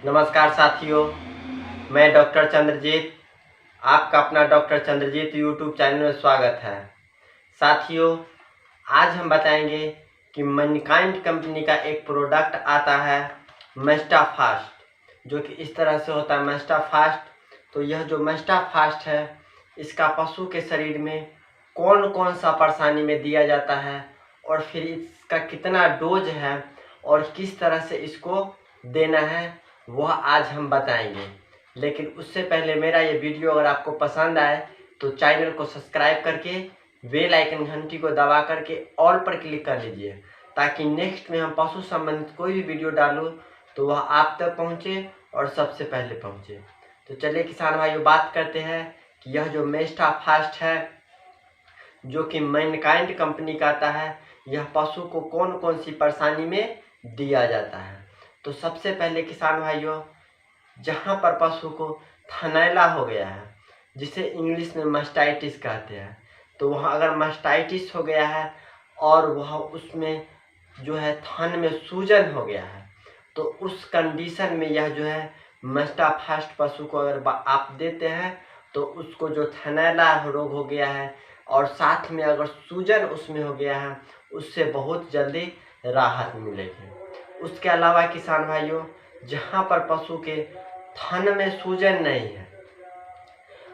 नमस्कार साथियों, मैं डॉक्टर चंद्रजीत, आपका अपना डॉक्टर चंद्रजीत यूट्यूब चैनल में स्वागत है। साथियों, आज हम बताएंगे कि मैनकाइंड कंपनी का एक प्रोडक्ट आता है मेस्टाफास्ट, जो कि इस तरह से होता है मेस्टाफास्ट। तो यह जो मेस्टाफास्ट है, इसका पशु के शरीर में कौन कौन सा परेशानी में दिया जाता है और फिर इसका कितना डोज है और किस तरह से इसको देना है, वह आज हम बताएंगे। लेकिन उससे पहले मेरा ये वीडियो अगर आपको पसंद आए तो चैनल को सब्सक्राइब करके बेल आइकन घंटी को दबा करके ऑल पर क्लिक कर लीजिए, ताकि नेक्स्ट में हम पशु संबंधित कोई भी वीडियो डालूं तो वह आप तक पहुंचे और सबसे पहले पहुंचे। तो चलिए किसान भाइयों, बात करते हैं कि यह जो मेस्टाफास्ट है, जो कि मैनकाइंड कंपनी का आता है, यह पशु को कौन कौन सी परेशानी में दिया जाता है। तो सबसे पहले किसान भाइयों, जहाँ पर पशु को थनैला हो गया है, जिसे इंग्लिश में मास्टाइटिस कहते हैं, तो वहाँ अगर मास्टाइटिस हो गया है और वह उसमें जो है थन में सूजन हो गया है, तो उस कंडीशन में यह जो है मेस्टाफास्ट पशु को अगर आप देते हैं तो उसको जो थनैला रोग हो गया है और साथ में अगर सूजन उसमें हो गया है, उससे बहुत जल्दी राहत मिलेगी। उसके अलावा किसान भाइयों, जहाँ पर पशु के थन में सूजन नहीं है,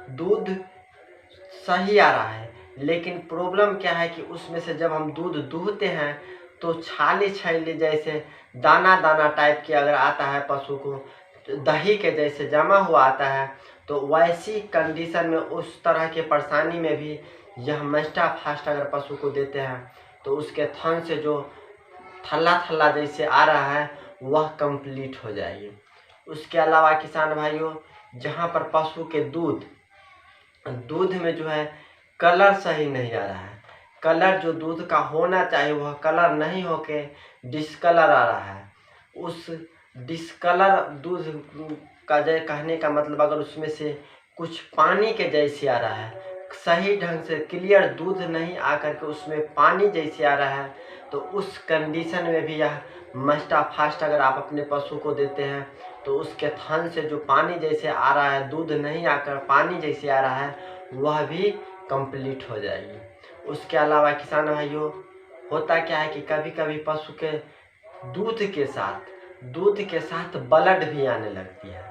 दूध सही आ रहा है, लेकिन प्रॉब्लम क्या है कि उसमें से जब हम दूध दूहते हैं तो छाले छाले जैसे दाना दाना टाइप के अगर आता है पशु को, दही के जैसे जमा हुआ आता है, तो वैसी कंडीशन में उस तरह के परेशानी में भी यह मेस्टाफास्ट अगर पशु को देते हैं तो उसके थन से जो थल्ला थल्ला जैसे आ रहा है वह कंप्लीट हो जाएगी। उसके अलावा किसान भाइयों, जहाँ पर पशु के दूध में जो है कलर सही नहीं आ रहा है, कलर जो दूध का होना चाहिए वह कलर नहीं होके डिस्कलर आ रहा है। उस डिस्कलर दूध का कहने का मतलब अगर उसमें से कुछ पानी के जैसे आ रहा है, सही ढंग से क्लियर दूध नहीं आकर के उसमें पानी जैसे आ रहा है, तो उस कंडीशन में भी यह मेस्टाफास्ट अगर आप अपने पशु को देते हैं तो उसके थन से जो पानी जैसे आ रहा है, दूध नहीं आकर पानी जैसे आ रहा है, वह भी कंप्लीट हो जाएगी। उसके अलावा किसान भाइयों, होता क्या है कि कभी कभी पशु के दूध के साथ ब्लड भी आने लगती है,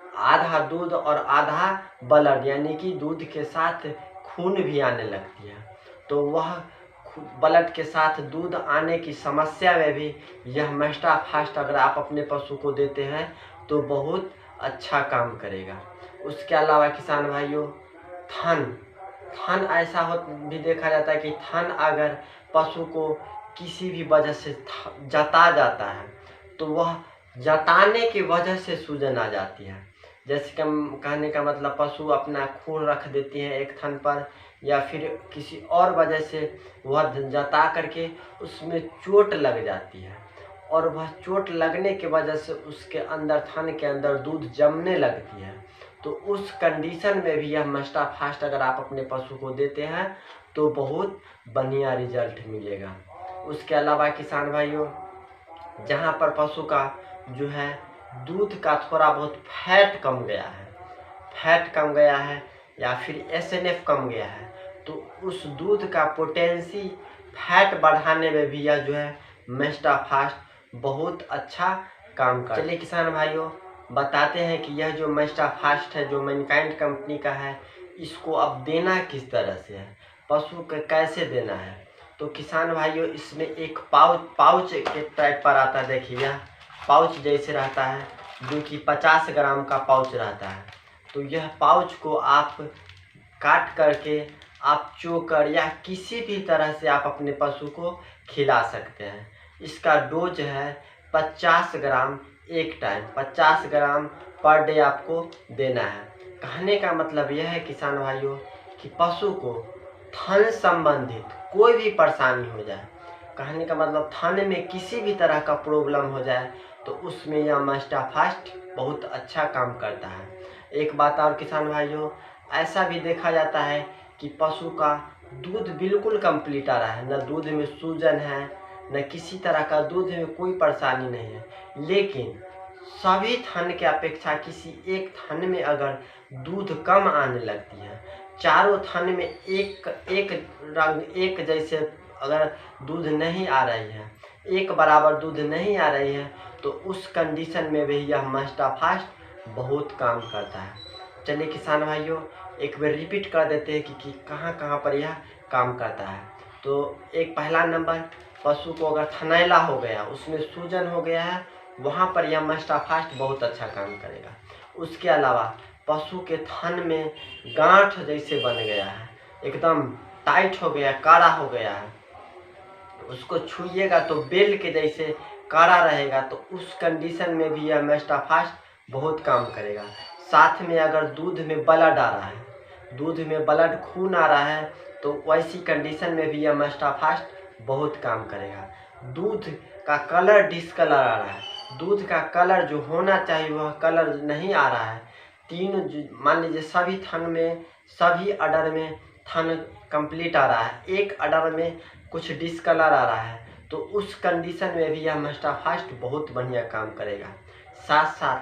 आधा दूध और आधा ब्लड, यानी कि दूध के साथ खून भी आने लगती है। तो वह ब्लड के साथ दूध आने की समस्या में भी यह मेस्टाफास्ट अगर आप अपने पशु को देते हैं तो बहुत अच्छा काम करेगा। उसके अलावा किसान भाइयों, थन ऐसा भी देखा जाता है कि थन अगर पशु को किसी भी वजह से जता जाता है तो वह जताने की वजह से सूजन आ जाती है। जैसे कि कहने का मतलब पशु अपना खून रख देती है एक थन पर, या फिर किसी और वजह से वह जता करके उसमें चोट लग जाती है और वह चोट लगने की वजह से उसके अंदर थन के अंदर दूध जमने लगती है। तो उस कंडीशन में भी यह मेस्टाफास्ट अगर आप अपने पशु को देते हैं तो बहुत बढ़िया रिजल्ट मिलेगा। उसके अलावा किसान भाइयों, जहाँ पर पशु का जो है दूध का थोड़ा बहुत फैट कम गया है या फिर SNF कम गया है, तो उस दूध का पोटेंसी फैट बढ़ाने में भी यह जो है मेस्टाफास्ट बहुत अच्छा काम कर। चलिए किसान भाइयों, बताते हैं कि यह जो मेस्टाफास्ट है, जो मैनकाइंड कंपनी का है, इसको अब देना किस तरह से है, पशु को कैसे देना है। तो किसान भाइयों, इसमें एक पाउच के टाइप पर आता है। देखिए, यह पाउच जैसे रहता है, जो कि 50 ग्राम का पाउच रहता है। तो यह पाउच को आप काट करके आप चोकर या किसी भी तरह से आप अपने पशु को खिला सकते हैं। इसका डोज है 50 ग्राम एक टाइम, 50 ग्राम पर डे आपको देना है। कहने का मतलब यह है किसान भाइयों कि पशु को थन संबंधित कोई भी परेशानी हो जाए, कहने का मतलब थन में किसी भी तरह का प्रॉब्लम हो जाए, तो उसमें यह मेस्टाफास्ट बहुत अच्छा काम करता है। एक बात और किसान भाइयों, ऐसा भी देखा जाता है कि पशु का दूध बिल्कुल कंप्लीट आ रहा है, न दूध में सूजन है, न किसी तरह का दूध में कोई परेशानी नहीं है, लेकिन सभी थन के अपेक्षा किसी एक थन में अगर दूध कम आने लगती है, चारों थन में एक जैसे अगर दूध नहीं आ रही है, एक बराबर दूध नहीं आ रही है, तो उस कंडीशन में भी यह मस्टाफास्ट बहुत काम करता है। चलिए किसान भाइयों, एक बार रिपीट कर देते हैं कि कहाँ कहाँ पर यह काम करता है। तो एक पहला नंबर, पशु को अगर थनैला हो गया, उसमें सूजन हो गया है, वहाँ पर यह मस्टाफास्ट बहुत अच्छा काम करेगा। उसके अलावा पशु के थन में गांठ जैसे बन गया है, एकदम टाइट हो गया, काड़ा हो गया है, उसको छूइएगा तो बेल के जैसे काड़ा रहेगा, तो उस कंडीशन में भी यह मस्टाफास्ट बहुत काम करेगा। साथ में अगर दूध में ब्लड आ रहा है, दूध में ब्लड खून आ रहा है, तो वैसी कंडीशन में भी यह मस्टाफास्ट बहुत काम करेगा। दूध का कलर डिसकलर आ रहा है, दूध का कलर जो होना चाहिए वह कलर नहीं आ रहा है, मान लीजिए सभी थन में, सभी अडर में थन कंप्लीट आ रहा है, एक अडर में कुछ डिसकलर आ रहा है, तो उस कंडीशन में भी यह मस्टाफास्ट बहुत बढ़िया काम करेगा। साथ साथ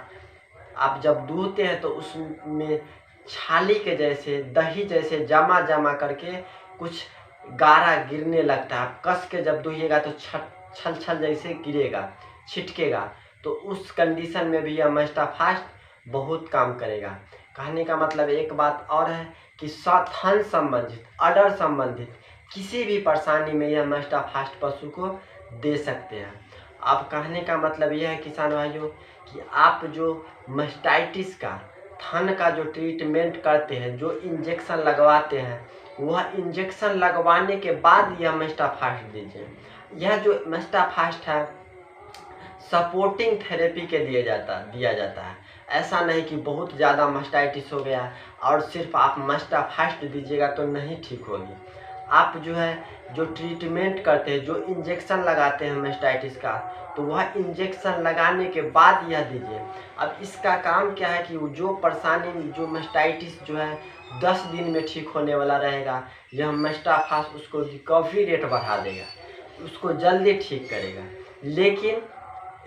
आप जब दूहते हैं तो उसमें छाली के जैसे, दही जैसे जमा जमा करके कुछ गारा गिरने लगता है, आप कस के जब दुहिएगा तो छल छल जैसे गिरेगा, छिटकेगा, तो उस कंडीशन में भी यह मस्टाफास्ट बहुत काम करेगा। कहने का मतलब एक बात और है कि थन संबंधित, अडर संबंधित किसी भी परेशानी में यह मस्टाफास्ट पशु को दे सकते हैं। अब कहने का मतलब यह है किसान भाइयों कि आप जो मास्टाइटिस का, थन का जो ट्रीटमेंट करते हैं, जो इंजेक्शन लगवाते हैं, वह इंजेक्शन लगवाने के बाद यह मस्टाफास्ट दीजिए। यह जो मस्टाफास्ट है सपोर्टिंग थेरेपी के लिए दिया जाता है। ऐसा नहीं कि बहुत ज़्यादा मास्टाइटिस हो गया और सिर्फ आप मस्टाफास्ट दीजिएगा तो नहीं ठीक होगी। आप जो है जो ट्रीटमेंट करते हैं, जो इंजेक्शन लगाते हैं मास्टाइटिस का, तो वह इंजेक्शन लगाने के बाद यह दीजिए। अब इसका काम क्या है कि जो परेशानी, जो मास्टाइटिस जो है 10 दिन में ठीक होने वाला रहेगा, यह मस्टाफास्ट उसको रिकवरी रेट बढ़ा देगा, उसको जल्दी ठीक करेगा। लेकिन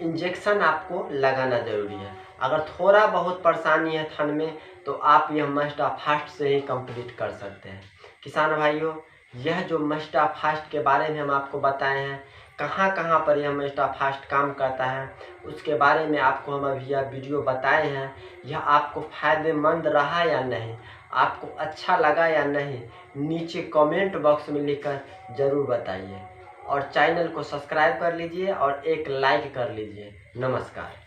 इंजेक्शन आपको लगाना ज़रूरी है। अगर थोड़ा बहुत परेशानी है थन में, तो आप यह मस्टाफास्ट से ही कंप्लीट कर सकते हैं। किसान भाइयों, यह जो मस्टाफास्ट के बारे में हम आपको बताए हैं, कहाँ कहाँ पर यह मस्टाफास्ट काम करता है, उसके बारे में आपको हम अभी यह वीडियो बताए हैं। यह आपको फ़ायदेमंद रहा या नहीं, आपको अच्छा लगा या नहीं, नीचे कमेंट बॉक्स में लिखकर ज़रूर बताइए। और चैनल को सब्सक्राइब कर लीजिए और एक लाइक कर लीजिए। नमस्कार।